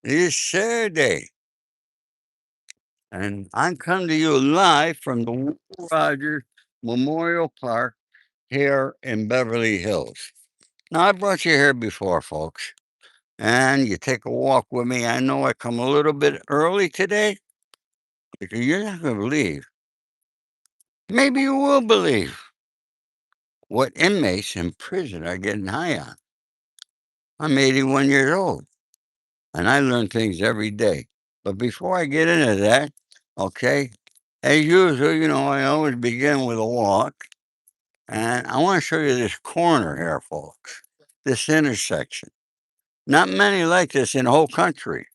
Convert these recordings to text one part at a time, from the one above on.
It is Saturday, and I'm coming to you live from the Will Rogers Memorial Park here in Beverly Hills. Now, I brought you here before, folks, and you take a walk with me. I know I come a little bit early today because you're not going to believe. Maybe you will believe what inmates in prison are getting high on. I'm 81 years old, and I learn things every day. But before I get into that, okay, as usual, I always begin with a walk. And I want to show you this corner here, folks, this intersection. Not many like this in the whole country.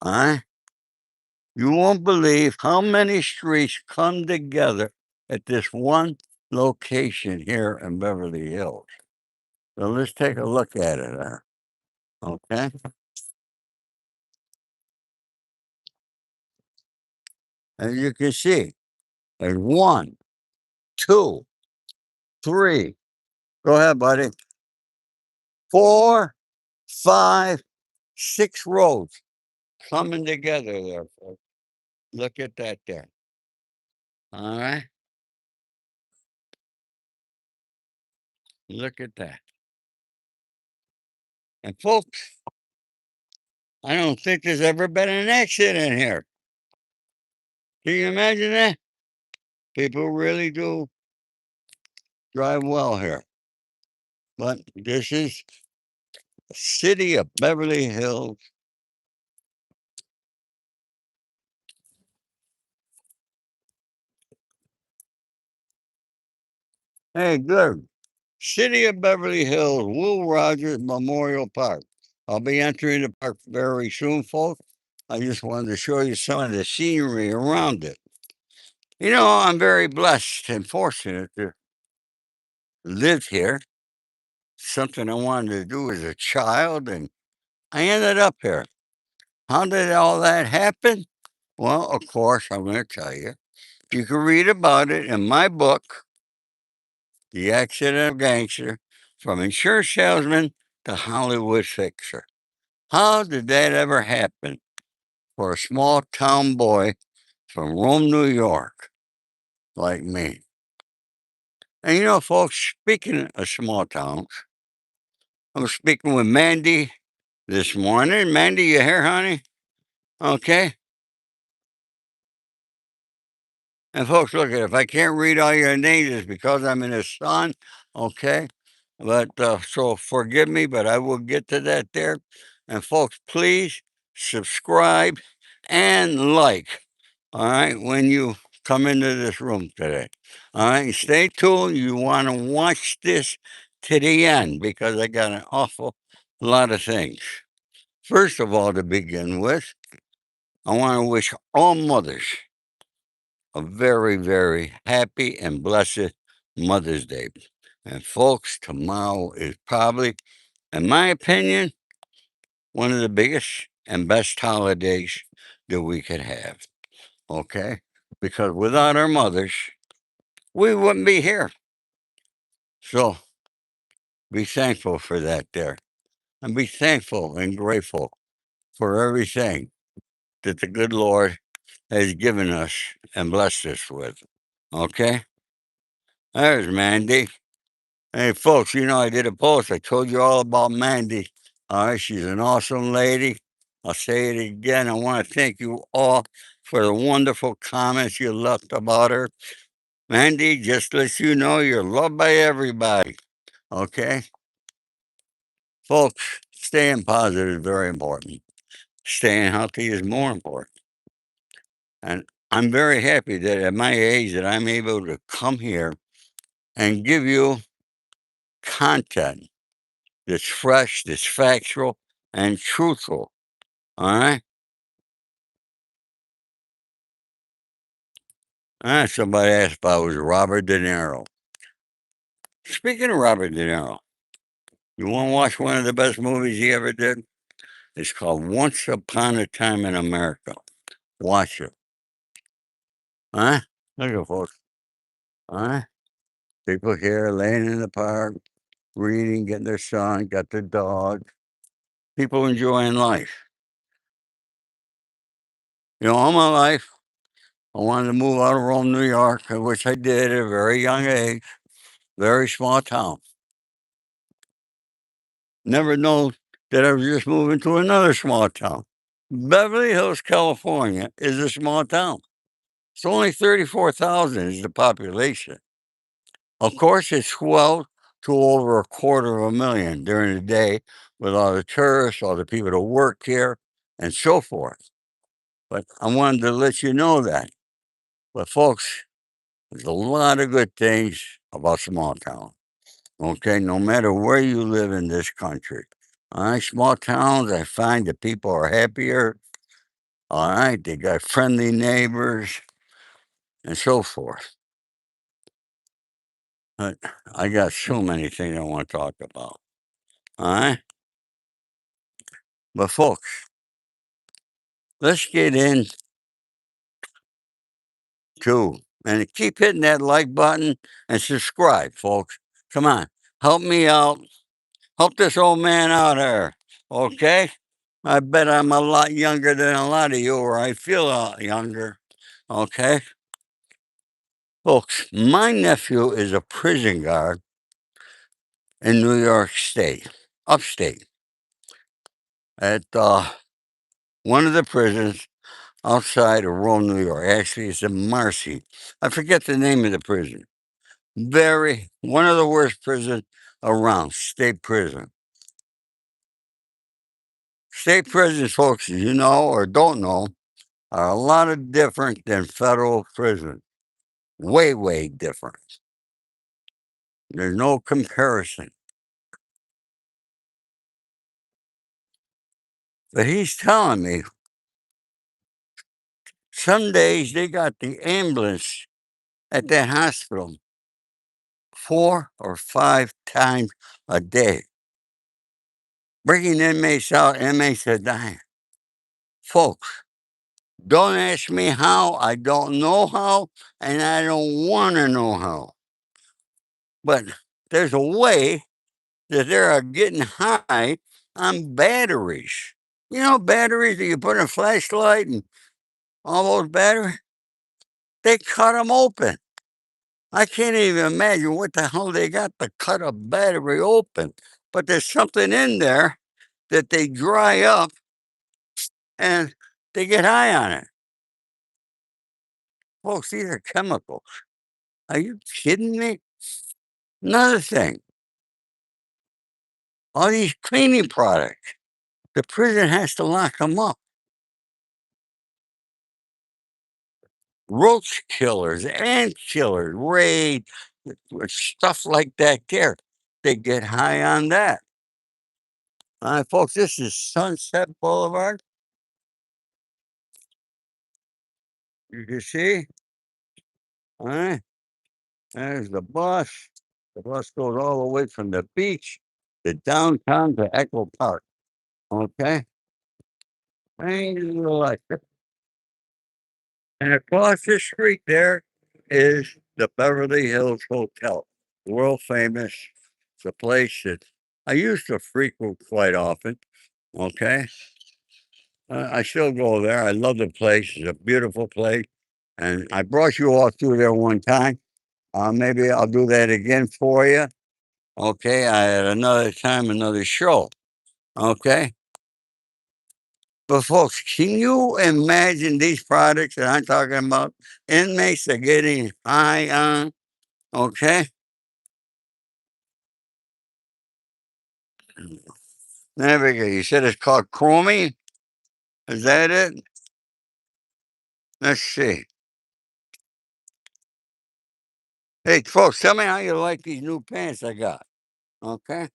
Huh? You won't believe how many streets come together at this one location here in Beverly Hills. So let's take a look at it there. Okay. As you can see, there's one, two, three. Go ahead, buddy. Four, five, six roads coming together there, folks. Look at that there. All right. Look at that. And folks, I don't think there's ever been an accident here. Can you imagine that? People really do drive well here. But this is the city of Beverly Hills. Hey, good. City of Beverly Hills, Will Rogers Memorial Park. I'll be entering the park very soon, folks. I just wanted to show you some of the scenery around it. I'm very blessed and fortunate to live here. Something I wanted to do as a child, and I ended up here. How did all that happen? Well, of course, I'm going to tell you. You can read about it in my book, The Accidental Gangster, From Insurance Salesman to Hollywood Fixer. How did that ever happen for a small town boy from Rome, New York, like me? And folks, speaking of small towns, I was speaking with Mandy this morning. Mandy, you here, honey? Okay. And folks, look, if I can't read all your names, it's because I'm in the sun. Okay. But so forgive me, but I will get to that there. And folks, please subscribe and like. All right. When you come into this room today. All right. Stay tuned. You want to watch this to the end because I got an awful lot of things. First of all, to begin with, I want to wish all mothers a very, very happy and blessed Mother's Day. And folks, tomorrow is probably, in my opinion, one of the biggest and best holidays that we could have. Okay? Because without our mothers, we wouldn't be here. So be thankful for that there. And be thankful and grateful for everything that the good Lord has given us and blessed us with. Okay? There's Mandy. Hey, folks, I did a post. I told you all about Mandy. All right, she's an awesome lady. I'll say it again. I want to thank you all for the wonderful comments you left about her. Mandy, just let you know you're loved by everybody. Okay? Folks, staying positive is very important. Staying healthy is more important. And I'm very happy that at my age that I'm able to come here and give you content that's fresh, that's factual, and truthful. All right. Somebody asked if I was Robert De Niro. Speaking of Robert De Niro, you want to watch one of the best movies he ever did? It's called Once Upon a Time in America. Watch it. Huh? Look at folks. Huh? People here laying in the park, reading, getting their sun, got their dog. People enjoying life. All my life, I wanted to move out of Rome, New York, which I did at a very young age. Very small town. Never known that I was just moving to another small town. Beverly Hills, California is a small town. It's only 34,000 is the population. Of course, it swelled to over a quarter of a million during the day with all the tourists, all the people that work here, and so forth. But I wanted to let you know that. But folks, there's a lot of good things about small town. Okay, no matter where you live in this country. All right, small towns, I find that people are happier. All right, they got friendly neighbors and so forth. But I got so many things I want to talk about. All right, but folks, let's get into and keep hitting that like button and subscribe, folks. Come on, help me out. Help this old man out here. Okay? I bet I'm a lot younger than a lot of you, or I feel a lot younger. Okay? Folks, my nephew is a prison guard in New York State, upstate, at one of the prisons outside of Rome, New York. Actually, it's in Marcy. I forget the name of the prison. One of the worst prisons around, state prison. State prisons, folks, as you know or don't know, are a lot of different than federal prison. Way, way different. There's no comparison. But he's telling me some days they got the ambulance at that hospital 4 or 5 times a day, bringing inmates out. Inmates are dying. Folks, don't ask me how. I don't know how, and I don't want to know how. But there's a way that they are getting high on batteries. Batteries that you put in a flashlight and all those batteries, they cut them open. I can't even imagine what the hell they got to cut a battery open. But there's something in there that they dry up and they get high on it. Folks, these are chemicals. Are you kidding me? Another thing, all these cleaning products, the prison has to lock them up. Roach killers, ant killers, raid, stuff like that there. They get high on that. All right, folks, this is Sunset Boulevard. You can see. All right, there's the bus. The bus goes all the way from the beach to downtown to Echo Park. Okay, and you like it. And across the street there is the Beverly Hills Hotel, world famous. It's a place that I used to frequent quite often. Okay, I still go there. I love the place. It's a beautiful place, and I brought you all through there one time. Maybe I'll do that again for you. Okay, I had another time, another show. Okay, but folks, can you imagine these products that I'm talking about? Inmates are getting high on. Okay, there we go. You said it's called chromie. Is that it? Let's see. Hey, folks, tell me how you like these new pants I got. Okay,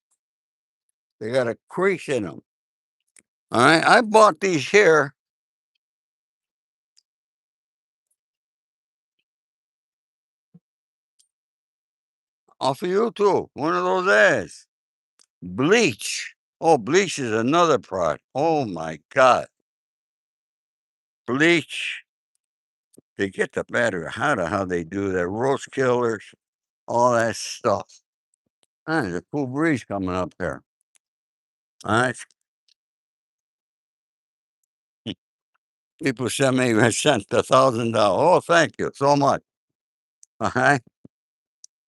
they got a crease in them. All right, I bought these here. Off of YouTube, one of those ads. Bleach. Oh, bleach is another product. Oh my God. Bleach. They get the better. How they do that. Roast killers, all that stuff. There's a cool breeze coming up there. All right. People sent $1,000. Oh, thank you so much. All right.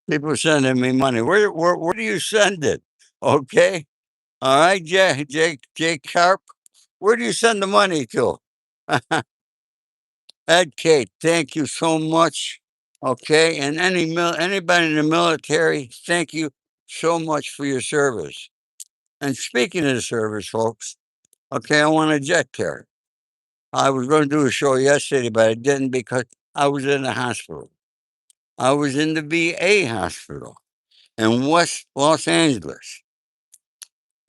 People sending me money. Where do you send it? Okay. All right, J Carp. Where do you send the money to? Ed Kate, thank you so much. Okay, and anybody in the military, thank you so much for your service. And speaking of the service, folks, okay, I want to jet here. I was going to do a show yesterday, but I didn't because I was in the hospital. I was in the VA hospital in West Los Angeles.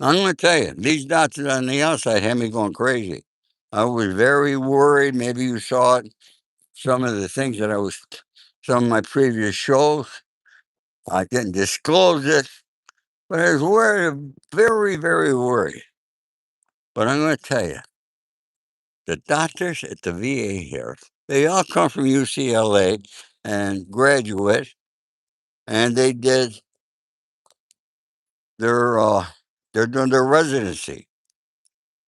I'm going to tell you, these doctors on the outside had me going crazy. I was very worried. Maybe you saw it. Some of the things that some of my previous shows, I didn't disclose it, but I was worried, very, very worried. But I'm going to tell you, the doctors at the VA here, they all come from UCLA and graduate, and they did their, they're doing their residency.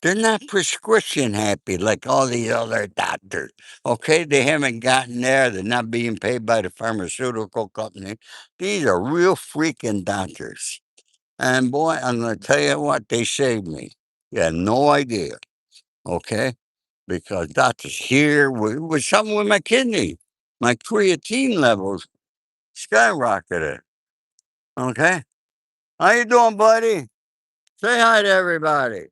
They're not prescription happy like all these other doctors. Okay, they haven't gotten there. They're not being paid by the pharmaceutical company. These are real freaking doctors. And boy, I'm going to tell you what, they saved me. You had no idea. Okay, because doctors here with something with my kidney, my creatine levels skyrocketed. Okay, how you doing, buddy? Say hi to everybody.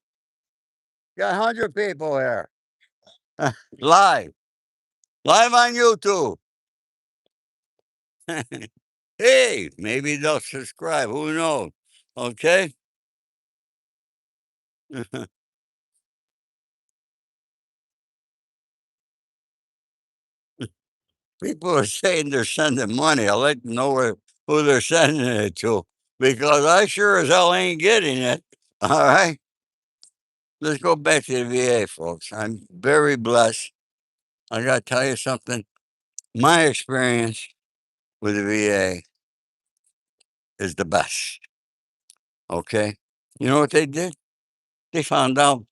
Got 100 people here. Live. Live on YouTube. Hey, maybe they'll subscribe. Who knows? Okay. People are saying they're sending money. I'll let you know who they're sending it to because I sure as hell ain't getting it. All right. Let's go back to the VA, folks. I'm very blessed. I got to tell you something. My experience with the VA is the best. Okay. You know what they did? They found out.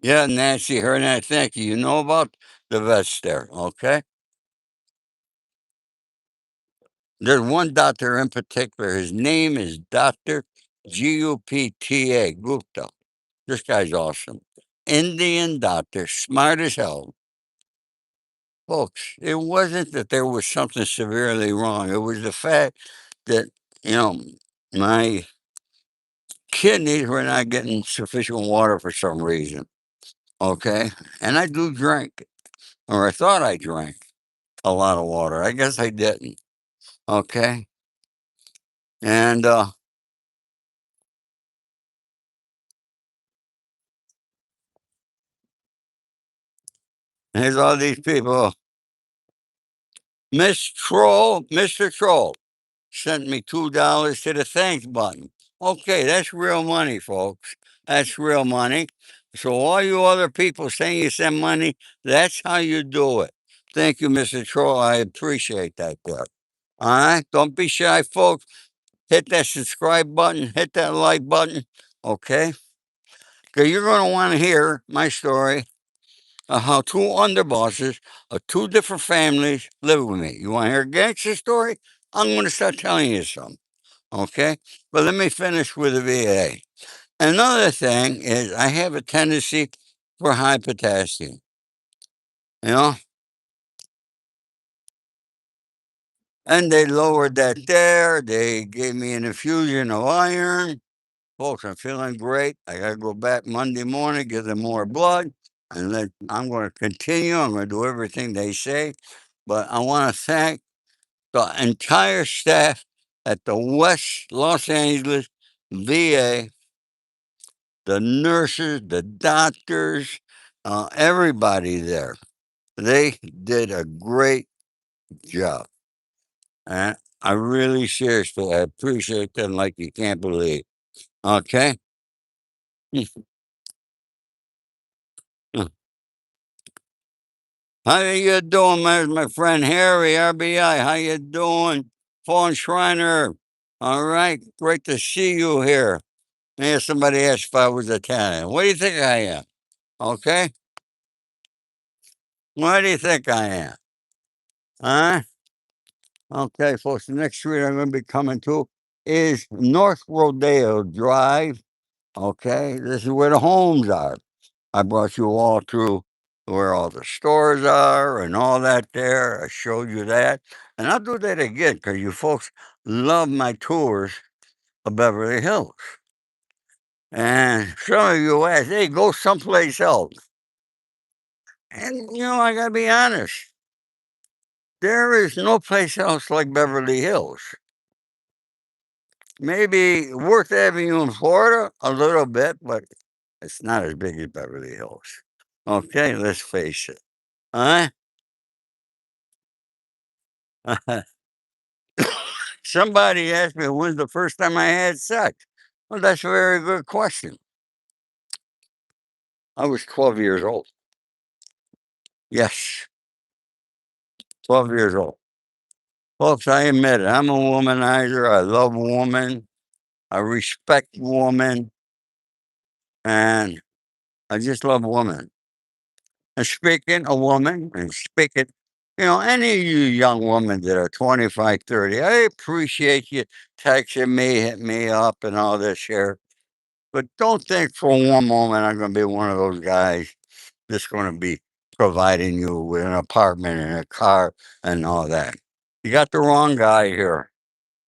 Yeah, Nancy, her and I, thank you. You know about the vets there. Okay. There's one doctor in particular. His name is Dr. Gupta. Gupta. This guy's awesome. Indian doctor, smart as hell. Folks, it wasn't that there was something severely wrong. It was the fact that, you know, my kidneys were not getting sufficient water for some reason. Okay. And I do drink, or I thought I drank a lot of water. I guess I didn't. Okay. And here's all these people. Mr. Troll sent me $2 to the thanks button. Okay, that's real money, folks. That's real money. So all you other people saying you send money, that's how you do it. Thank you, Mr. Troll. I appreciate that there. All right. Don't be shy, folks. Hit that subscribe button, hit that like button. Okay. Because you're going to want to hear my story of how two underbosses of two different families live with me. You want to hear a gangster story? I'm going to start telling you some. Okay. But let me finish with the VA. Another thing is I have a tendency for high potassium. You know, and they lowered that there. They gave me an infusion of iron. Folks, I'm feeling great. I got to go back Monday morning, give them more blood, and I'm going to continue. I'm going to do everything they say. But I want to thank the entire staff at the West Los Angeles VA, the nurses, the doctors, everybody there. They did a great job. And I really, seriously, I appreciate them like you can't believe. Okay? How you doing, my friend Harry, RBI? How you doing? Fawn Schreiner. All right. Great to see you here. And somebody asked if I was Italian. What do you think I am? Okay? What do you think I am? Huh? Okay, folks, the next street I'm going to be coming to is North Rodeo Drive. Okay, this is where the homes are. I brought you all to where all the stores are and all that there. I showed you that. And I'll do that again because you folks love my tours of Beverly Hills. And some of you ask, hey, go someplace else. And, I got to be honest, there is no place else like Beverly Hills. Maybe Worth Avenue in Florida, a little bit, but it's not as big as Beverly Hills. Okay, let's face it. Huh? Somebody asked me when's the first time I had sex. Well, that's a very good question. I was 12 years old. Yes, 12 years old. Folks, I admit it. I'm a womanizer. I love women. I respect women. And I just love women. And speaking of women, and speaking, any of you young women that are 25, 30, I appreciate you texting me, hitting me up, and all this here. But don't think for one moment I'm going to be one of those guys that's going to be providing you with an apartment and a car and all that. You got the wrong guy here.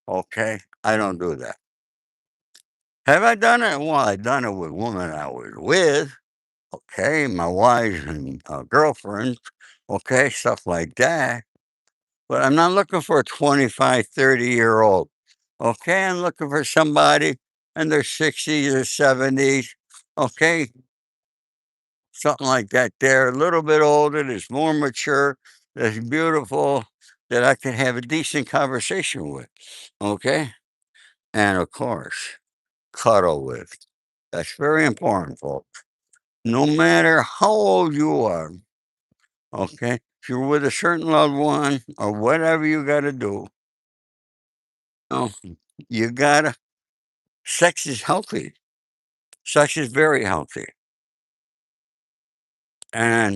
Okay? I don't do that. Have I done it? Well, I've done it with women I was with. Okay, my wives and girlfriends, okay, stuff like that. But I'm not looking for a 25, 30-year-old. Okay, I'm looking for somebody in their 60s or 70s. Okay, something like that there, a little bit older, that's more mature, that's beautiful, that I can have a decent conversation with. Okay, and of course, cuddle with. That's very important, folks. No matter how old you are, okay? If you're with a certain loved one or whatever you got to do, know, you gotta, sex is healthy. Sex is very healthy. And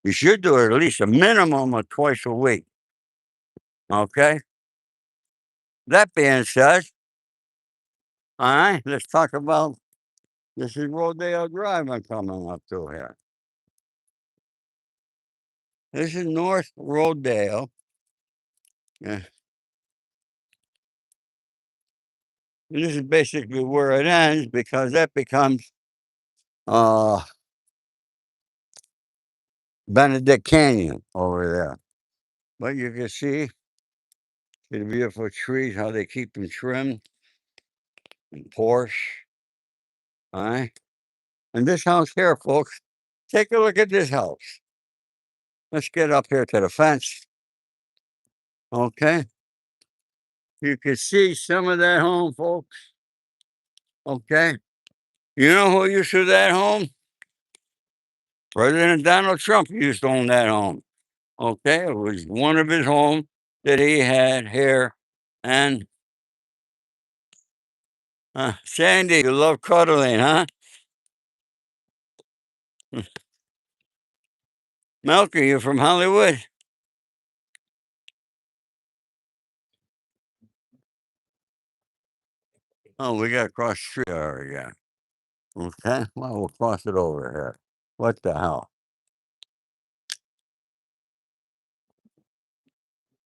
you should do it at least a minimum of twice a week. Okay? That being said, all right, let's talk about this is Rodeo Drive I'm coming up to here. This is North Rodeo. Yeah. And this is basically where it ends because that becomes uh Benedict Canyon over there. But you can see the beautiful trees, how they keep them trimmed and Porsche. All right. And this house here, folks, take a look at this house. Let's get up here to the fence. Okay. You can see some of that home, folks. Okay. You know who used to that home? President Donald Trump used to own that home. Okay. It was one of his homes that he had here. And Sandy, you love cuddling, huh? Melky, you from Hollywood? Oh, we got to cross the street already. Yeah. Okay. Well, we'll cross it over here. What the hell?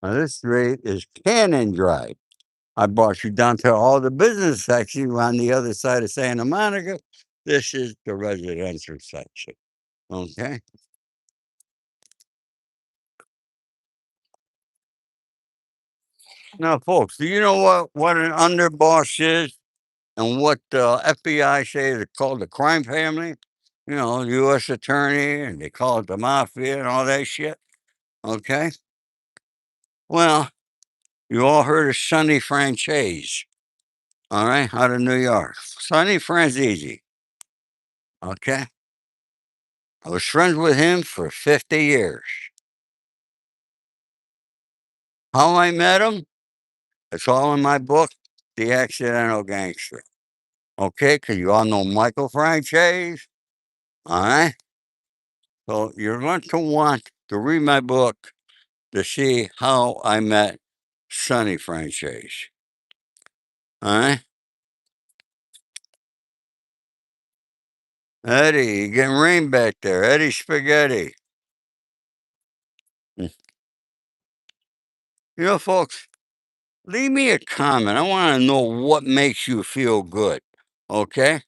Now, this street is Cannon Drive. I brought you down to all the business section on the other side of Santa Monica. This is the residential section. Okay. Now, folks, do you know what an underboss is and what the FBI say is called the crime family? U.S. attorney, and they call it the mafia and all that shit. Okay. Well, you all heard of Sonny Franchise, all right, out of New York. Sonny Franzese. Okay. I was friends with him for 50 years. How I met him? It's all in my book, The Accidental Gangster. Okay, because you all know Michael franchise. All right. So you're going to want to read my book to see how I met Sonny franchise. All right. Eddie, you getting rain back there. Eddie Spaghetti. You know, folks, leave me a comment. I want to know what makes you feel good. Okay?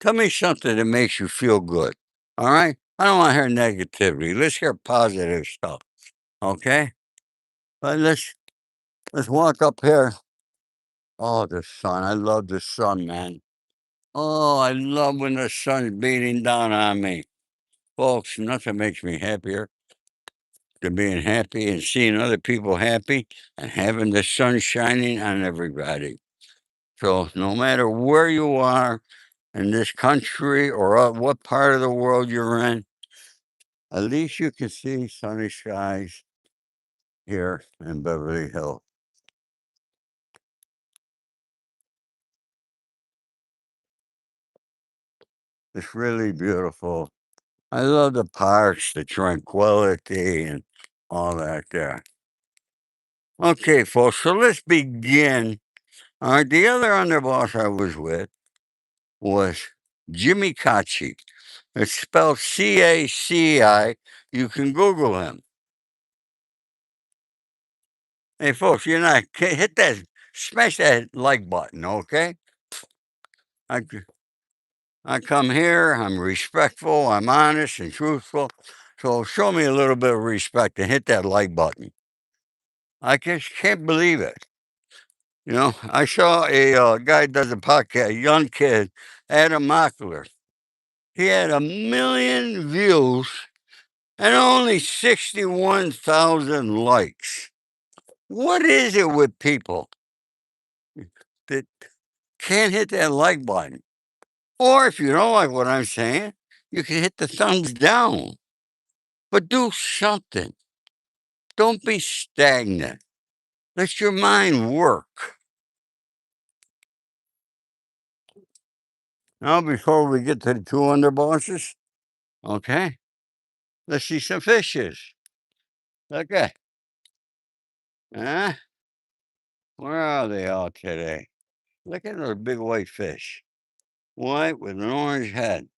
Tell me something that makes you feel good. All right? I don't want to hear negativity. Let's hear positive stuff. Okay? But let's walk up here. Oh, the sun. I love the sun, man. Oh, I love when the sun's beating down on me. Folks, nothing makes me happier than being happy and seeing other people happy and having the sun shining on everybody. So, no matter where you are in this country or what part of the world you're in, at least you can see sunny skies here in Beverly Hills. It's really beautiful. I love the parks, the tranquility, and all that there. Okay, folks, so let's begin. All right, the other underboss I was with was Jimmy Caci. It's spelled Caci. You can Google him. Hey, folks, you're not hit that, smash that like button, okay? I, I come here, I'm respectful, I'm honest and truthful. So show me a little bit of respect and hit that like button. I just can't believe it. You know, I saw a guy does a podcast, a young kid, Adam Mockler. He had 1 million views and only 61,000 likes. What is it with people that can't hit that like button? Or if you don't like what I'm saying, you can hit the thumbs down. But do something. Don't be stagnant. Let your mind work. Now, before we get to the two underbosses, okay, let's see some fishes. Okay. Huh? Where are they all today? Look at those big white fish. White with an orange head.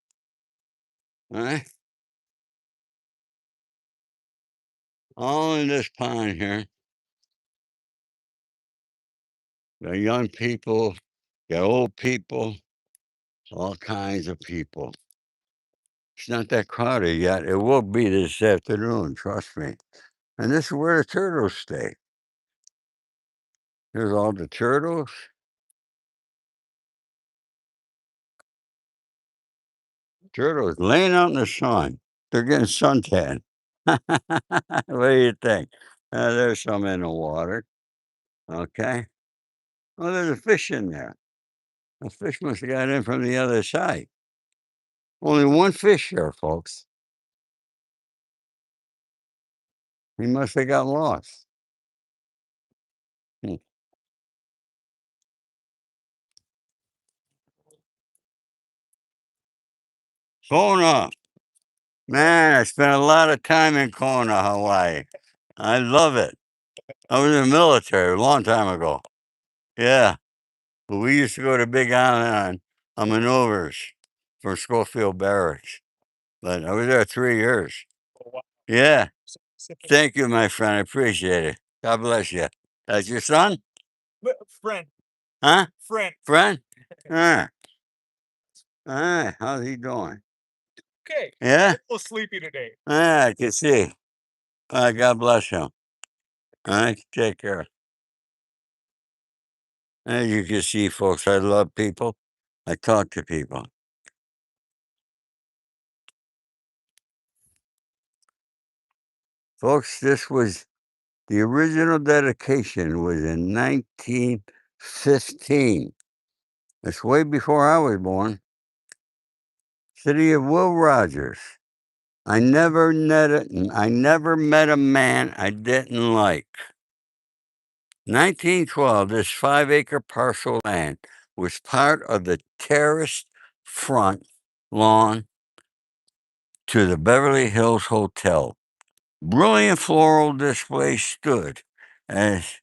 All right. All in this pond here. Got young people, got old people, all kinds of people. It's not that crowded yet. It will be this afternoon, trust me. And this is where the turtles stay. Here's all the turtles. Turtles laying out in the sun. They're getting suntan. What do you think? There's some in the water. Okay. Oh, there's a fish in there. A fish must have got in from the other side. Only one fish here, folks. He must have got lost. Hmm. Kona. Man, I spent a lot of time in Kona, Hawaii. I love it. I was in the military a long time ago. Yeah. But we used to go to Big Island on maneuvers for Schofield Barracks. But I was there 3 years. Yeah. Thank you, my friend. I appreciate it. God bless you. That's your son? Friend. Huh? Friend. Friend? Ah. All right. How's he doing? Okay. Yeah? A little sleepy today. Ah, I can see. God bless him. All right. Take care. As you can see, folks, I love people. I talk to people. Folks, this was the original dedication was in 1915. It's way before I was born. City of Will Rogers. I never met a man I didn't like. 1912, this 5-acre parcel of land was part of the terraced front lawn to the Beverly Hills Hotel. Brilliant floral displays stood as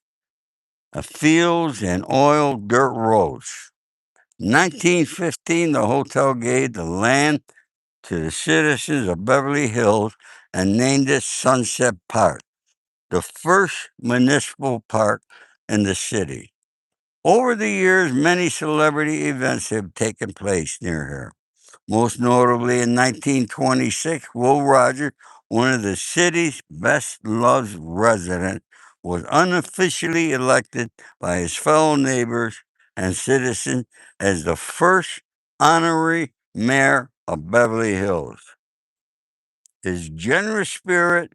fields and oiled dirt roads. 1915, the hotel gave the land to the citizens of Beverly Hills and named it Sunset Park, the first municipal park in the city. Over the years, many celebrity events have taken place near here. Most notably in 1926, Will Rogers, one of the city's best loved residents, was unofficially elected by his fellow neighbors and citizens as the first honorary mayor of Beverly Hills. His generous spirit,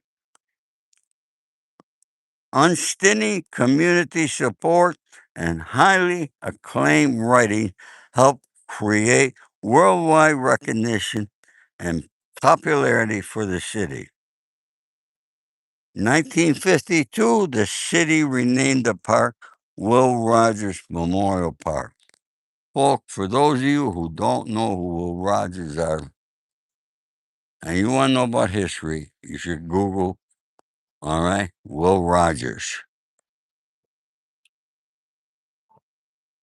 unstinting community support, and highly acclaimed writing helped create worldwide recognition and popularity for the city. 1952, the city renamed the park Will Rogers Memorial Park. Folks, for those of you who don't know who Will Rogers are, and you want to know about history, you should Google, all right, Will Rogers.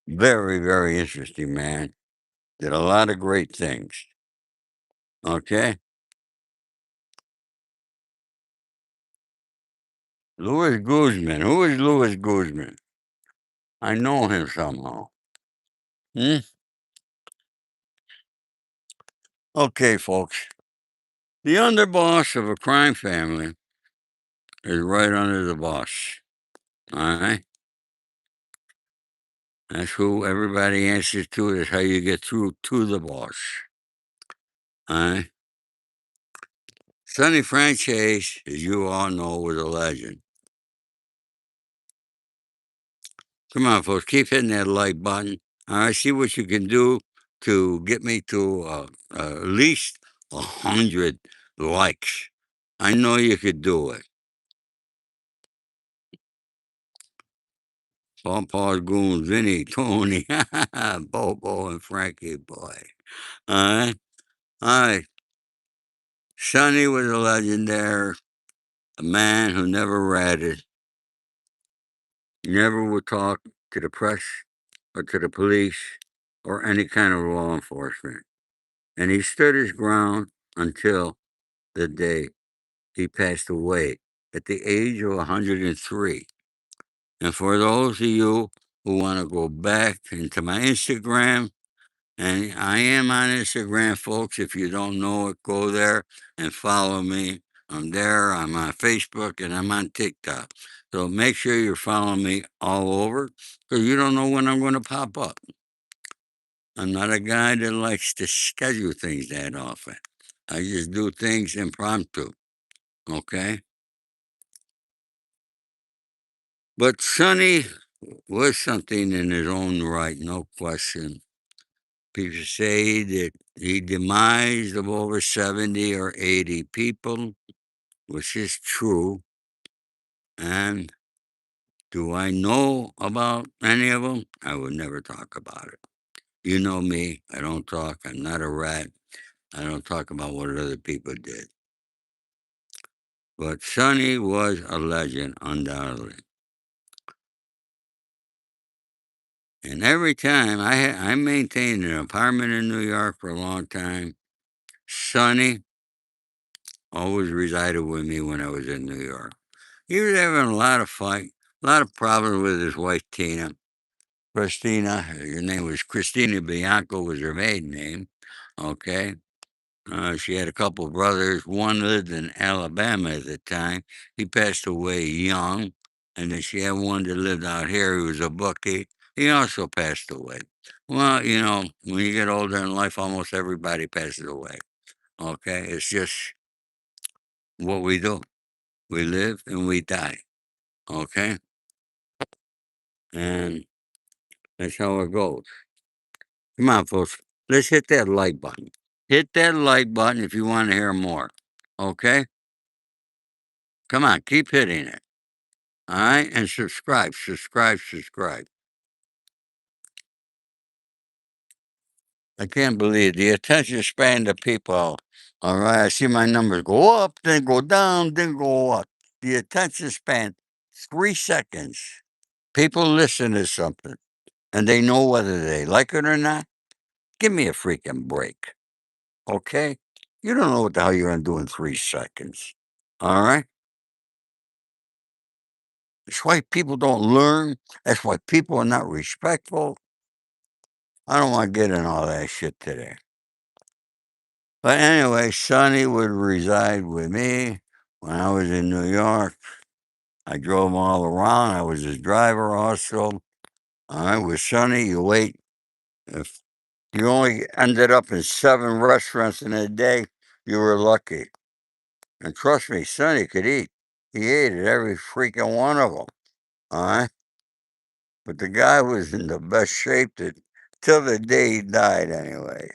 Very, very interesting man. Did a lot of great things. Okay? Louis Guzman. Who is Louis Guzman? I know him somehow. Hmm? Okay, folks. The underboss of a crime family is right under the boss. All right? That's who everybody answers to. Is how you get through to the boss. All right? Sonny Franchise, as you all know, was a legend. Come on, folks. Keep hitting that like button. All right? See what you can do to get me to at least 100 likes. I know you could do it. Paw Goon, Vinny, Tony, Bobo, and Frankie, boy. All right? All right. Sonny was a legendary, a man who never ratted, never would talk to the press or to the police or any kind of law enforcement. And he stood his ground until the day he passed away at the age of 103. And for those of you who want to go back into my Instagram, and I am on Instagram, folks. If you don't know it, go there and follow me. I'm there. I'm on Facebook and I'm on TikTok. So make sure you're following me all over because you don't know when I'm going to pop up. I'm not a guy that likes to schedule things that often. I just do things impromptu. Okay? But Sonny was something in his own right, no question. People say that he demised of over 70 or 80 people, which is true. And do I know about any of them? I would never talk about it. You know me. I don't talk. I'm not a rat. I don't talk about what other people did. But Sonny was a legend, undoubtedly. And every time I maintained an apartment in New York for a long time, Sonny always resided with me when I was in New York. He was having a lot of fight, a lot of problems with his wife Tina. Christina, her name was Christina Bianco, was her maiden name. Okay. She had a couple of brothers. One lived in Alabama at the time. He passed away young. And then she had one that lived out here. He was a bookie. He also passed away. Well, when you get older in life, almost everybody passes away. Okay. It's just what we do. We live and we die. Okay. And that's how it goes. Come on, folks. Let's hit that like button. Hit that like button if you want to hear more. Okay? Come on, keep hitting it. All right, and subscribe, subscribe, subscribe. I can't believe the attention span of people. All right, I see my numbers go up, then go down, then go up. The attention span, 3 seconds. People listen to something and they know whether they like it or not. Give me a freaking break. Okay? You don't know what the hell you're going to do in 3 seconds. All right? That's why people don't learn. That's why people are not respectful. I don't want to get in all that shit today. But anyway, Sonny would reside with me when I was in New York. I drove him all around. I was his driver also. All right, with Sonny, you wait. If you only ended up in 7 restaurants in a day, you were lucky. And trust me, Sonny could eat. He ate at every freaking one of them. All right. But the guy was in the best shape till the day he died, anyway.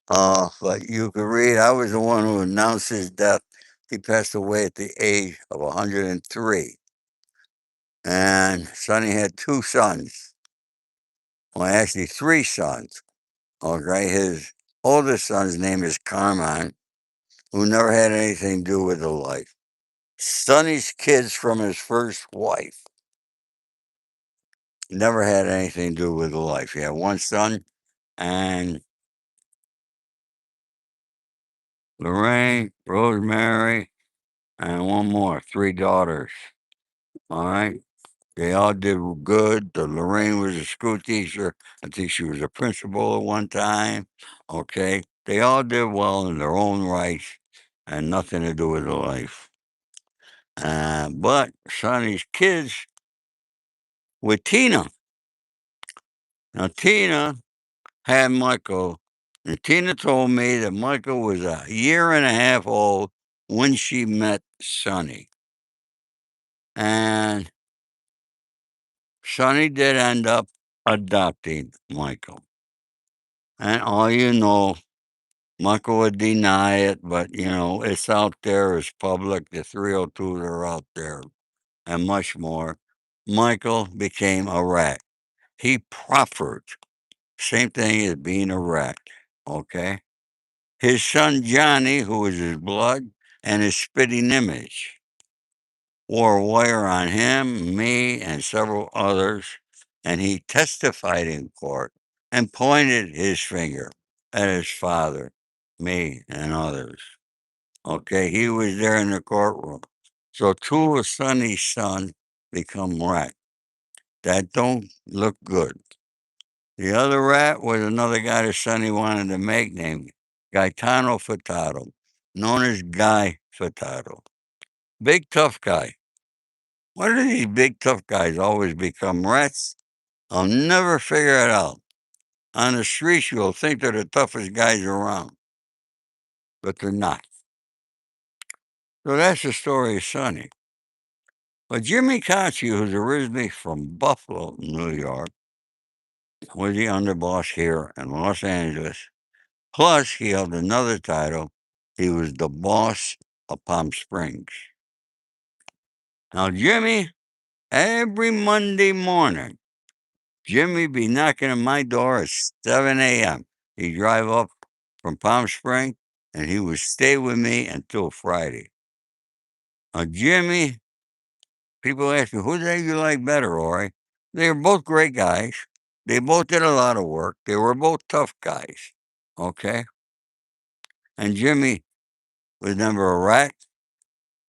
But you could read, I was the one who announced his death. He passed away at the age of 103. And Sonny had 2 sons. Well, actually, 3 sons. Okay. His oldest son's name is Carmine, who never had anything to do with the life. Sonny's kids from his first wife never had anything to do with the life. He had 1 son and Lorraine, Rosemary, and one more, 3 daughters. All right. They all did good. The Lorraine was a school teacher. I think she was a principal at one time. Okay. They all did well in their own right and nothing to do with the life. But Sonny's kids with Tina. Now, Tina had Michael, and Tina told me that Michael was a year and a half old when she met Sonny. And Sonny did end up adopting Michael. And all you know, Michael would deny it, but it's out there, it's public. The 302s are out there, and much more. Michael became a rat. He proffered. Same thing as being a rat. Okay. His son Johnny, who was his blood and his spitting image, wore a wire on him, me, and several others, and he testified in court and pointed his finger at his father, me, and others. Okay, he was there in the courtroom. So 2 of Sonny's sons become rat. That don't look good. The other rat was another guy that Sonny wanted to make named Gaetano Furtado, known as Guy Furtado. Big tough guy. Why do these big tough guys always become rats? I'll never figure it out. On the streets, you'll think they're the toughest guys around, but they're not. So that's the story of Sonny. But Jimmy Conchi, who's originally from Buffalo, New York, was the underboss here in Los Angeles. Plus, he held another title. He was the boss of Palm Springs. Now, Jimmy, every Monday morning, Jimmy be knocking on my door at 7 a.m. He'd drive up from Palm Springs and he would stay with me until Friday. Now, Jimmy, people ask me, who do you like better, Rory? They were both great guys. They both did a lot of work. They were both tough guys. Okay? And Jimmy was never a rat,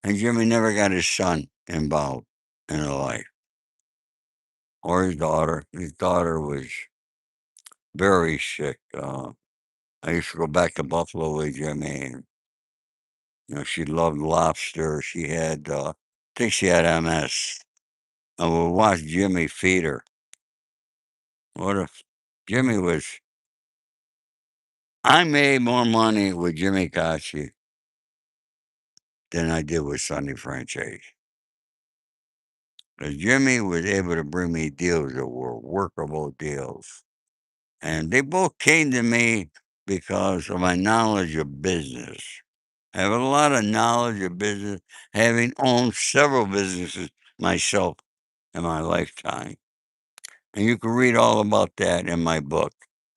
and Jimmy never got his son involved in the life or his daughter. His daughter was very sick. I used to go back to Buffalo with Jimmy. And, she loved lobster. She had, I think she had MS. And we watched Jimmy feed her. What if Jimmy was? I made more money with Jimmy Cacci than I did with Sonny Franchise. Because Jimmy was able to bring me deals that were workable deals. And they both came to me because of my knowledge of business. I have a lot of knowledge of business, having owned several businesses myself in my lifetime. And you can read all about that in my book,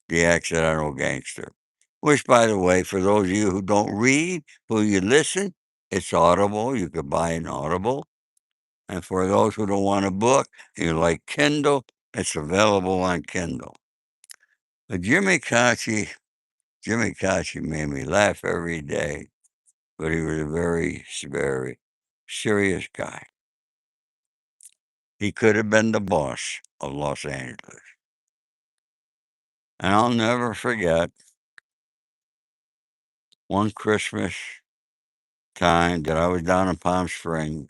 The Accidental Gangster. Which, by the way, for those of you who don't read, who you listen, it's Audible. You could buy an Audible. And for those who don't want a book, you like Kindle, it's available on Kindle. But Jimmy Kachi made me laugh every day, but he was a very, very serious guy. He could have been the boss of Los Angeles. And I'll never forget one Christmas time that I was down in Palm Springs,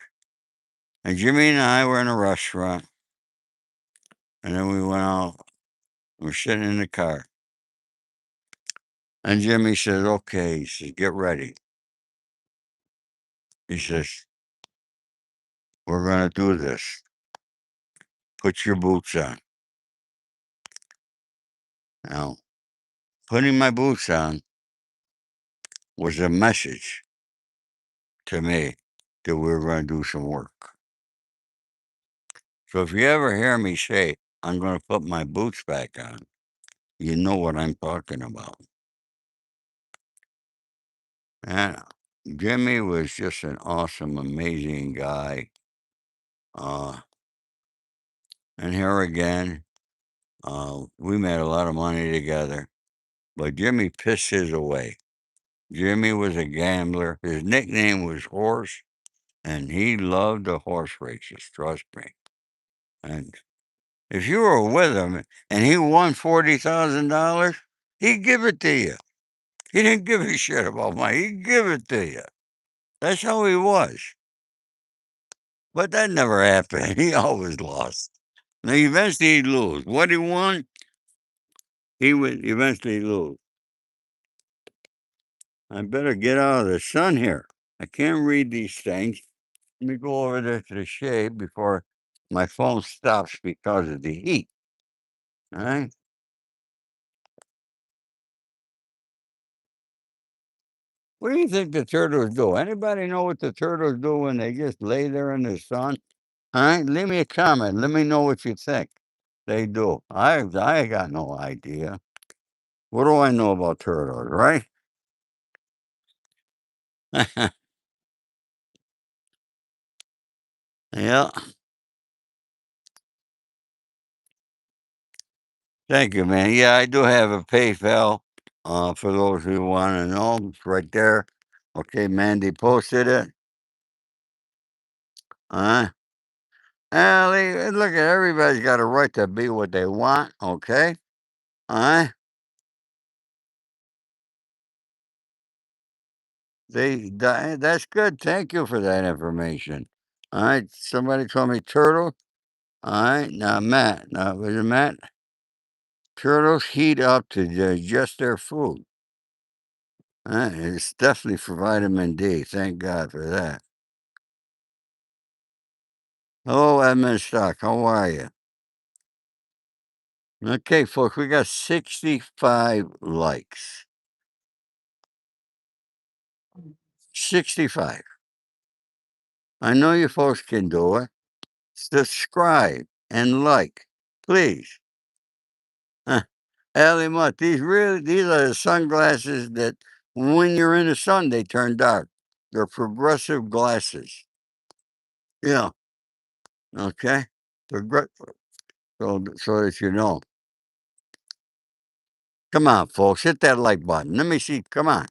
and Jimmy and I were in a restaurant, and then we went out. We're sitting in the car, and Jimmy says, "Okay," he says, "get ready." He says, "We're gonna do this. Put your boots on." Now, putting my boots on was a message to me that we were going to do some work. So if you ever hear me say, "I'm going to put my boots back on," you know what I'm talking about. And Jimmy was just an awesome, amazing guy. Uh, and here again, we made a lot of money together, but Jimmy pissed his away. Jimmy was a gambler. His nickname was Horse, and he loved the horse races, trust me. And if you were with him and he won $40,000, he'd give it to you. He didn't give a shit about money. He'd give it to you. That's how he was. But that never happened. He always lost. Now, eventually he'd lose. What he won, he would eventually lose. I better get out of the sun here. I can't read these things. Let me go over there to the shade before my phone stops because of the heat. All right? What do you think the turtles do? Anybody know what the turtles do when they just lay there in the sun? All right, leave me a comment. Let me know what you think they do. I got no idea. What do I know about turtles, right? Yeah. Thank you, man. Yeah, I do have a PayPal. For those who want to know, it's right there. Okay, Mandy posted it. Uh, look at everybody's got a right to be what they want. Okay. Uh, that's good. Thank you for that information. All right. Somebody told me turtle. All right. Now, Matt. Now, was it Matt? Turtles heat up to digest their food. It's definitely for vitamin D. Thank God for that. Hello, Edmund Stock. How are you? Okay, folks, we got 65 likes. 65. I know you folks can do it. Subscribe and like, please. Allie Mutt, these are the sunglasses that when you're in the sun they turn dark. They're progressive glasses. Yeah. Okay. So that you know. Come on, folks, hit that like button. Let me see. Come on.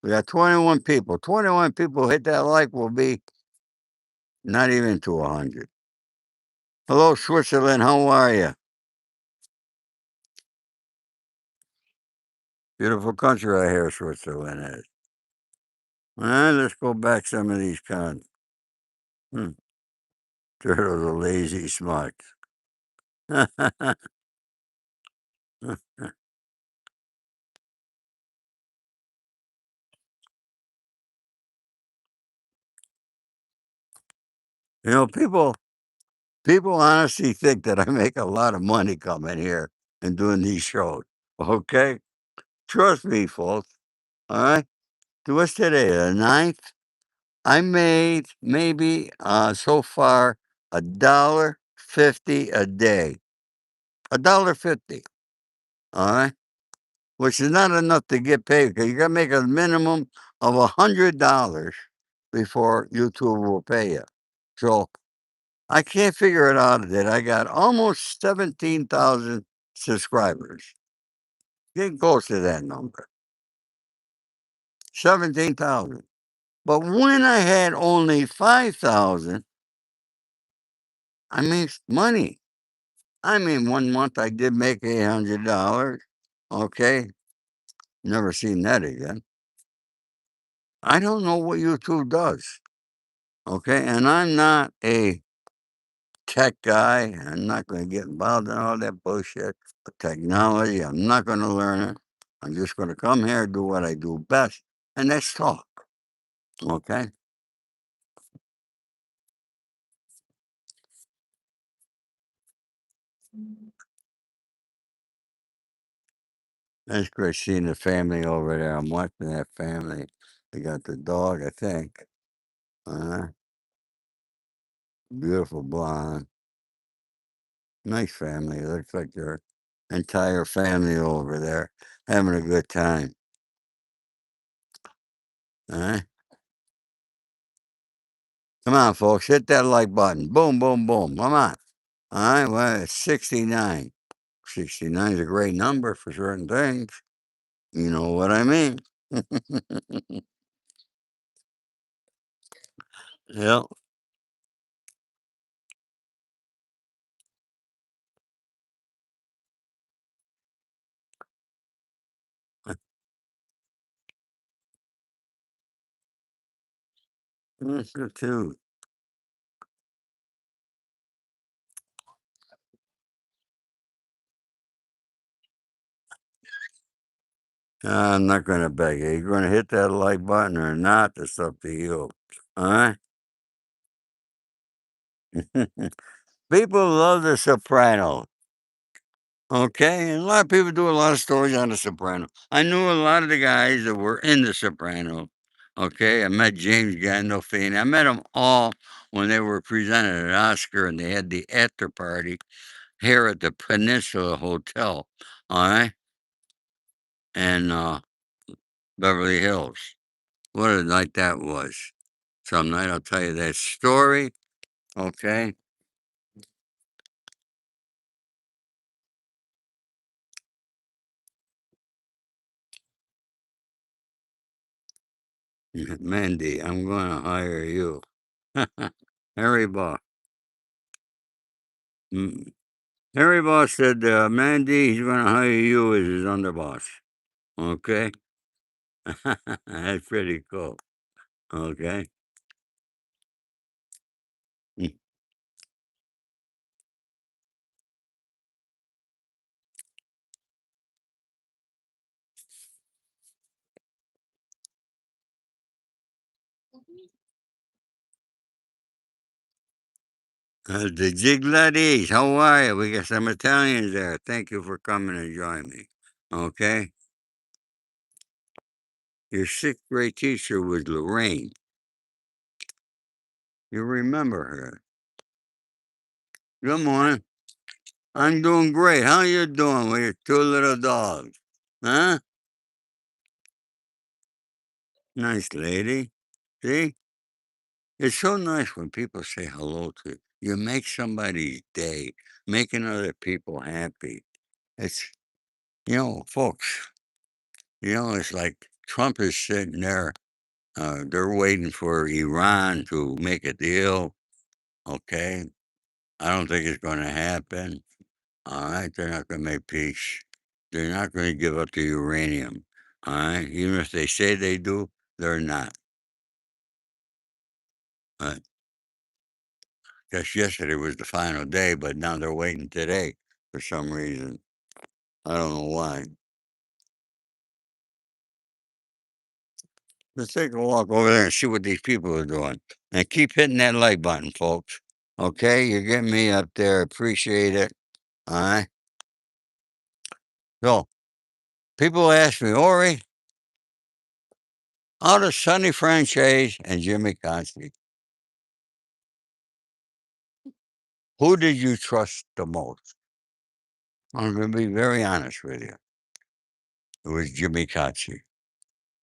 We got 21 people. 21 people hit that like will be not even to 100. Hello, Switzerland. How are you? Beautiful country I hear Switzerland is. Let's go back some of these cons. Hmm. Turtles are lazy smucks. people honestly think that I make a lot of money coming here and doing these shows. Okay? Trust me, folks. All right? What's today? The 9th? I made maybe so far $1.50 a day. $1.50. All right, which is not enough to get paid because you got to make a minimum of $100 before YouTube will pay you. So I can't figure it out that I got almost 17,000 subscribers. Getting close to that number. 17,000. But when I had only 5,000, I mean money. I mean, one month I did make $800. Okay. Never seen that again. I don't know what YouTube does. Okay. And I'm not a tech guy. I'm not going to get involved in all that bullshit. The technology, I'm not going to learn it. I'm just going to come here, do what I do best, and that's talk. Okay. That's great seeing the family over there. I'm watching that family. They got the dog, I think. Uh, Beautiful blonde. Nice family. Looks like their entire family over there having a good time. Uh, Come on, folks. Hit that like button. Boom, boom, boom. Come on. All right. Well, it's 69. 69 is a great number for certain things. You know what I mean? Yep. That's good too. I'm not going to beg you. You're going to hit that like button or not. That's up to you. All right. People love The Sopranos. Okay, and a lot of people do a lot of stories on The Sopranos. I knew a lot of the guys that were in The Sopranos. Okay, I met James Gandolfini. I met them all when they were presented at Oscar, and they had the after party here at the Peninsula Hotel. All right, and Beverly Hills. What a night that was! Some night I'll tell you that story. Okay, Mandy, I'm going to hire you. Harry Boss. Harry Boss said, Mandy, he's going to hire you as his underboss. Okay? That's pretty cool. Okay? The Jigladies, how are you? We got some Italians there. Thank you for coming and joining me. Okay? Your sixth grade teacher was Lorraine. You remember her. Good morning. I'm doing great. How you doing with your two little dogs? Huh? Nice lady. See? It's so nice when people say hello to you. You make somebody's day, making other people happy. It's, folks, it's like Trump is sitting there. They're waiting for Iran to make a deal. Okay. I don't think it's going to happen. All right. They're not going to make peace. They're not going to give up the uranium. All right. Even if they say they do, they're not. But guess yesterday was the final day, but now they're waiting today for some reason. I don't know why. Let's take a walk over there and see what these people are doing. And keep hitting that like button, folks. Okay, you're getting me up there. Appreciate it. All right. So people ask me, Ori, how does Sonny Franchise and Jimmy Consti? Who did you trust the most? I'm going to be very honest with you. It was Jimmy Cotchi.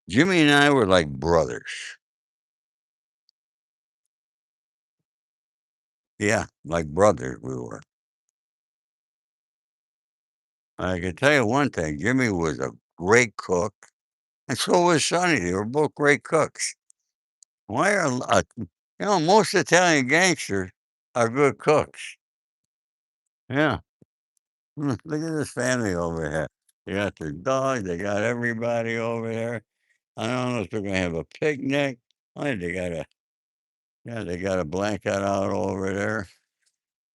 Jimmy and I were like brothers. Yeah, like brothers we were. I can tell you one thing, Jimmy was a great cook, and so was Sonny. They were both great cooks. Why are most Italian gangsters are good cooks. Yeah. Look at this family over here. They got their dog, they got everybody over there. I don't know if they're gonna have a picnic. Oh, they got a blanket out over there.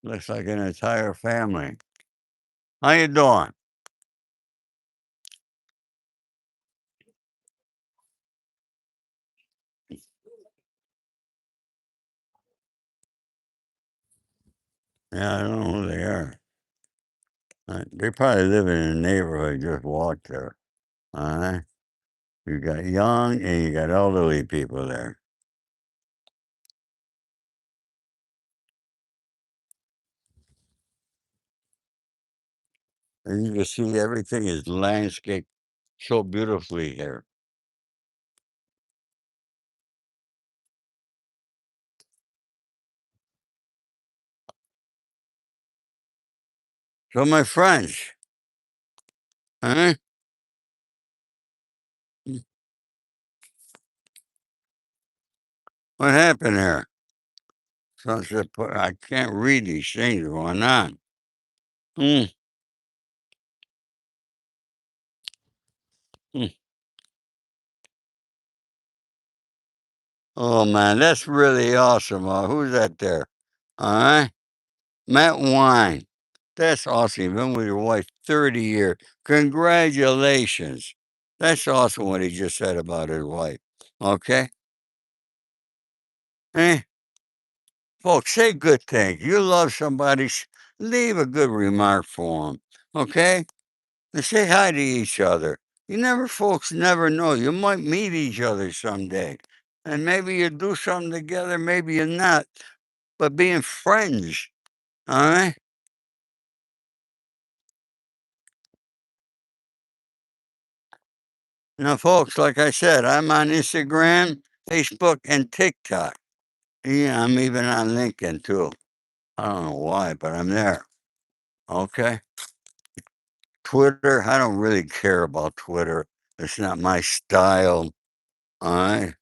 Looks like an entire family. How you doing? Yeah, I don't know who they are. They probably live in a neighborhood, just walk there. Alright? You got young and you got elderly people there. And you can see everything is landscaped so beautifully here. So my friends, huh? What happened here? Sunset I can't read these things going on. Mm, mm. Oh man, that's really awesome. Who's that there? Alright. Matt Wine. That's awesome. You've been with your wife 30 years. Congratulations. That's awesome what he just said about his wife. Okay? Eh, folks, say good things. You love somebody, leave a good remark for them. Okay? And say hi to each other. Folks never know. You might meet each other someday. And maybe you do something together, maybe you're not. But being friends, all right? Now, folks, like I said, I'm on Instagram, Facebook, and TikTok. Yeah, I'm even on LinkedIn too. I don't know why, but I'm there. Okay. Twitter, I don't really care about Twitter. It's not my style. All right.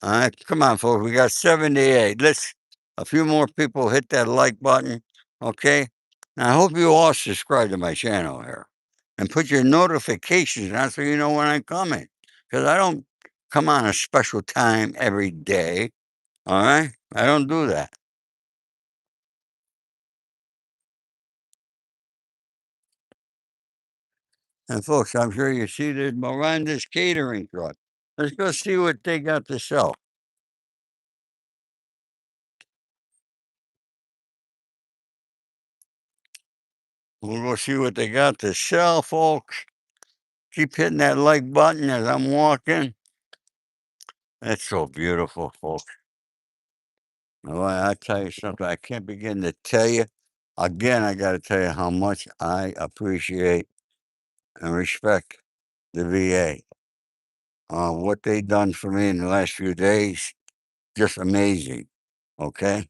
All right. Come on, folks. We got 78. Let's, a few more people hit that like button. Okay. Now, I hope you all subscribe to my channel here and put your notifications on so you know when I'm coming. Because I don't come on a special time every day. All right. I don't do that. And folks, I'm sure you see the Miranda's catering truck. Let's go see what they got to sell. We'll go see what they got to sell, folks. Keep hitting that like button as I'm walking. That's so beautiful, folks. Well, I tell you something, I can't begin to tell you. Again, I got to tell you how much I appreciate and respect the VA. What they done for me in the last few days, just amazing. Okay,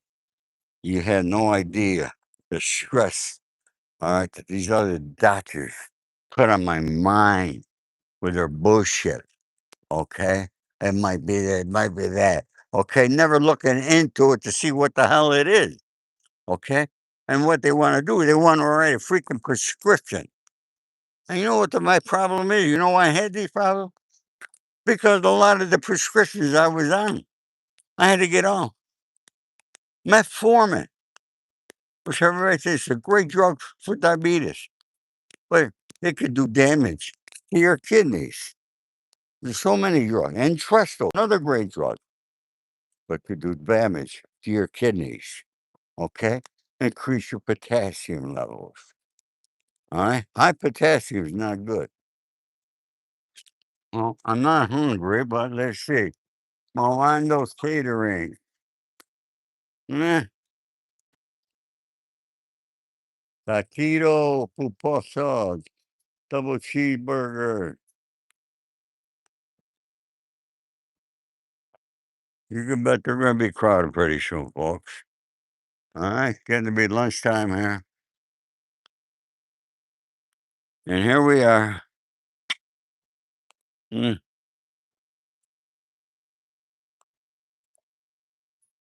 you had no idea the stress. All right, that these other doctors put on my mind with their bullshit. Okay, it might be that, it might be that. Okay, never looking into it to see what the hell it is. Okay, and what they want to do, they want to write a freaking prescription. And you know what my problem is? You know why I had these problems? Because a lot of the prescriptions I was on, I had to get on. Metformin, which everybody says is a great drug for diabetes, but it could do damage to your kidneys. There's so many drugs. And Tresto, another great drug, but could do damage to your kidneys. Okay? Increase your potassium levels. All right? High potassium is not good. Well, I'm not hungry, but let's see. Milando's catering. Eh, Taquito puposo, double cheeseburger. You can bet they're going to be crowded pretty soon, folks. All right, getting to be lunchtime here. And here we are. Mm.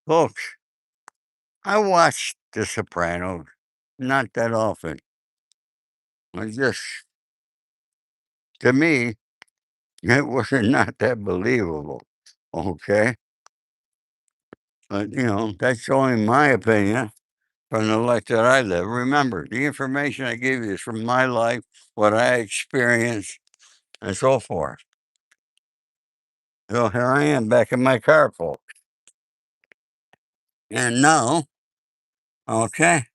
Folks, I watched The Sopranos not that often. I just, to me, it was not that believable. Okay. But, that's only my opinion from the life that I live. Remember, the information I give you is from my life, what I experienced, and so forth. So here I am back in my car, folks. And now, okay,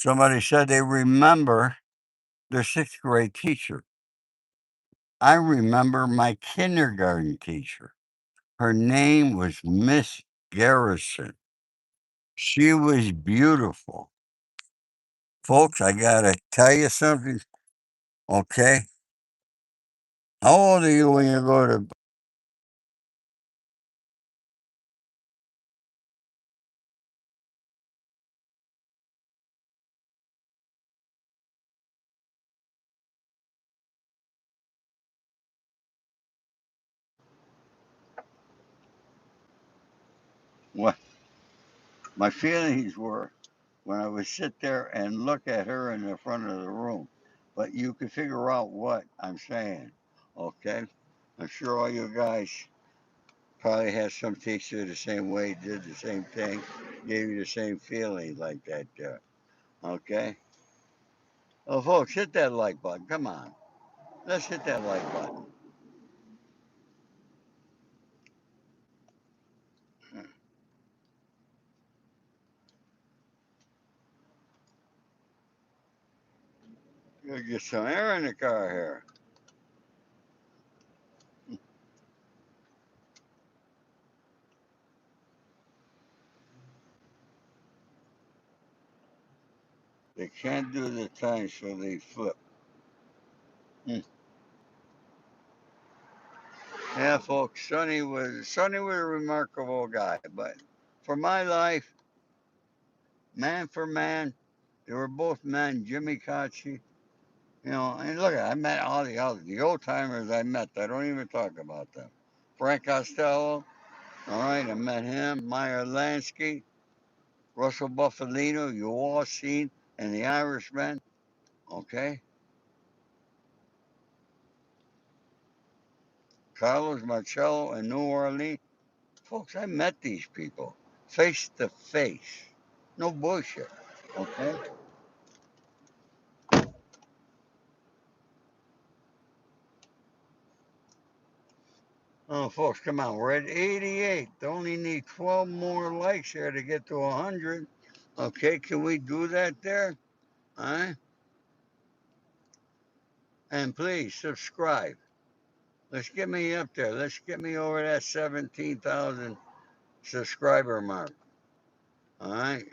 somebody said they remember their sixth grade teacher. I remember my kindergarten teacher. Her name was Miss Garrison. She was beautiful. Folks, I got to tell you something, okay? How old are you when you go to what my feelings were when I would sit there and look at her in the front of the room? But you can figure out what I'm saying, okay? I'm sure all you guys probably had some teacher the same way, did the same thing, gave you the same feeling like that, okay? Oh, folks, hit that like button. Come on. Let's hit that like button. Gotta get some air in the car here. They can't do the time, so they flip. Hmm. Yeah, folks, Sonny was a remarkable guy, but for my life, man for man, they were both men. Jimmy Cacci, and look, I met all the old timers I met. I don't even talk about them. Frank Costello, all right, I met him. Meyer Lansky, Russell Buffalino, you all seen, and the Irishman, okay. Carlos Marcello in New Orleans. Folks, I met these people face to face. No bullshit. Okay? Oh, folks, come on. We're at 88. They only need 12 more likes here to get to 100. Okay, can we do that there? All right? And please subscribe. Let's get me up there. Let's get me over that 17,000 subscriber mark. All right?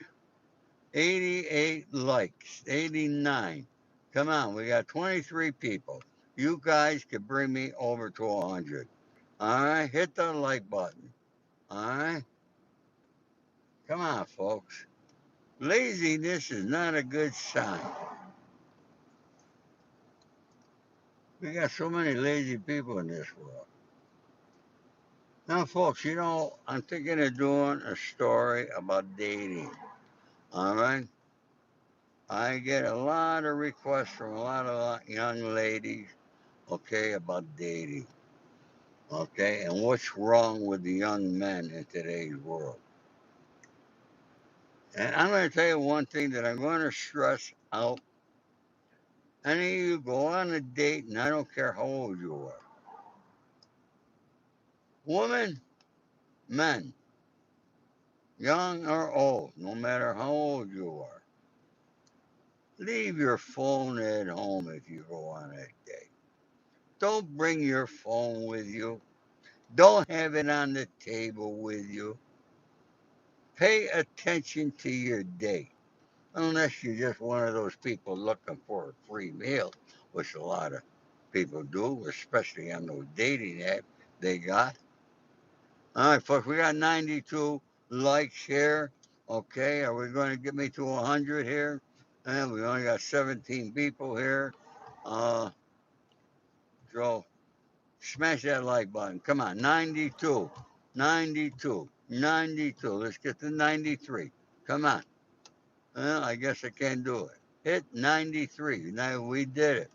88 likes, 89. Come on, we got 23 people. You guys could bring me over to 100. All right, hit the like button. All right, come on, folks. Laziness is not a good sign. We got so many lazy people in this world. Now, folks, I'm thinking of doing a story about dating. All right, I get a lot of requests from a lot of young ladies, okay, about dating. Okay, and what's wrong with the young men in today's world. And I'm going to tell you one thing that I'm going to stress out. Any of you go on a date, and I don't care how old you are. Women, men, young or old, no matter how old you are, leave your phone at home if you go on a date. Don't bring your phone with you. Don't have it on the table with you. Pay attention to your date. Unless you're just one of those people looking for a free meal, which a lot of people do, especially on those dating apps they got. All right, folks, we got 92 likes here. Okay, are we going to get me to 100 here? And we only got 17 people here. Uh, so smash that like button. Come on, 92, 92, 92. Let's get to 93. Come on. Well, I guess I can't do it. Hit 93. Now we did it.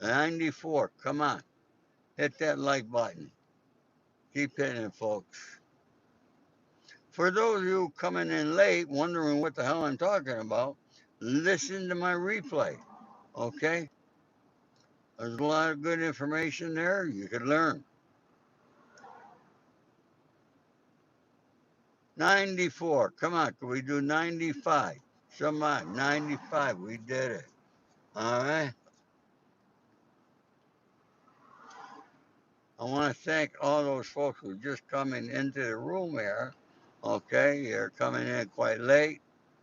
94. Come on. Hit that like button. Keep hitting it, folks. For those of you coming in late, wondering what the hell I'm talking about, listen to my replay. Okay? There's a lot of good information there you could learn. 94. Come on. Can we do 95? Come on. 95. We did it. All right. I want to thank all those folks who are just coming into the room here. Okay, you're coming in quite late,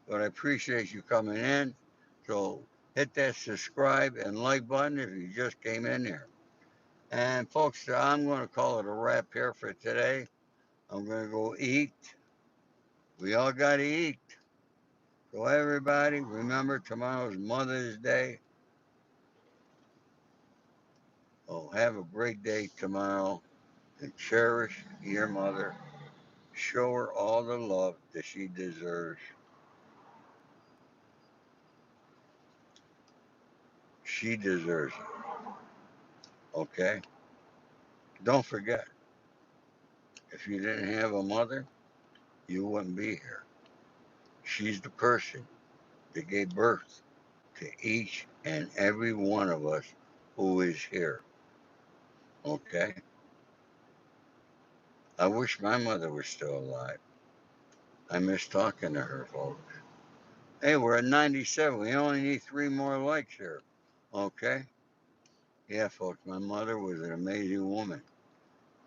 but I appreciate you coming in. So hit that subscribe and like button if you just came in here. And folks, I'm going to call it a wrap here for today. I'm going to go eat. We all got to eat. So everybody, remember tomorrow's Mother's Day. Oh, have a great day tomorrow and cherish your mother. Show her all the love that she deserves. She deserves it. Okay? Don't forget, if you didn't have a mother, you wouldn't be here. She's the person that gave birth to each and every one of us who is here. Okay? I wish my mother was still alive. I miss talking to her, folks. Hey, we're at 97. We only need 3 more likes here. Okay? Yeah, folks, my mother was an amazing woman.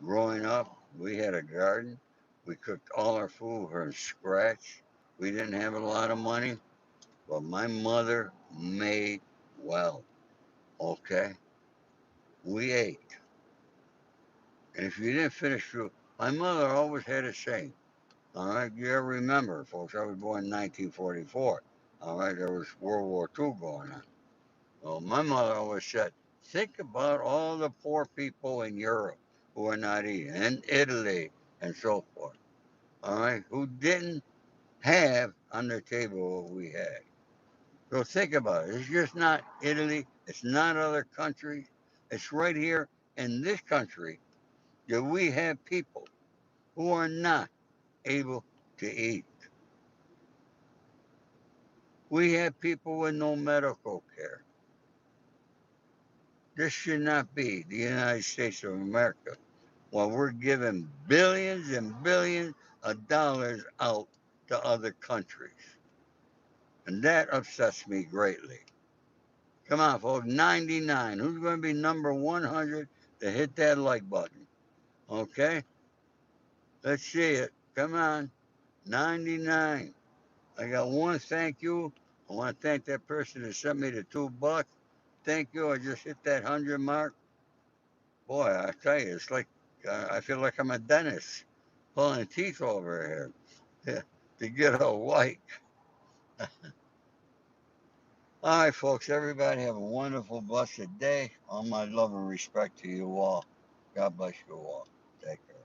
Growing up, we had a garden. We cooked all our food from scratch. We didn't have a lot of money, but my mother made well. Okay? We ate. And if you didn't finish food, my mother always had a saying. All right? You ever remember, folks? I was born in 1944. All right? There was World War II going on. Well, my mother always said, think about all the poor people in Europe who are not eating, and Italy, and so forth. All right? Who didn't have on their table what we had. So think about it. It's just not Italy. It's not other countries. It's right here in this country that we have people who are not able to eat. We have people with no medical care. This should not be the United States of America while we're giving billions and billions of dollars out to other countries. And that upsets me greatly. Come on, folks. 99. Who's going to be number 100 to hit that like button? Okay? Let's see it. Come on. 99. I got one thank you. I want to thank that person that sent me the $2. Thank you. I just hit that 100 mark. Boy, I tell you, it's like I feel like I'm a dentist pulling teeth over here to get a like. All right, folks. Everybody have a wonderful, blessed day. All my love and respect to you all. God bless you all. Take care.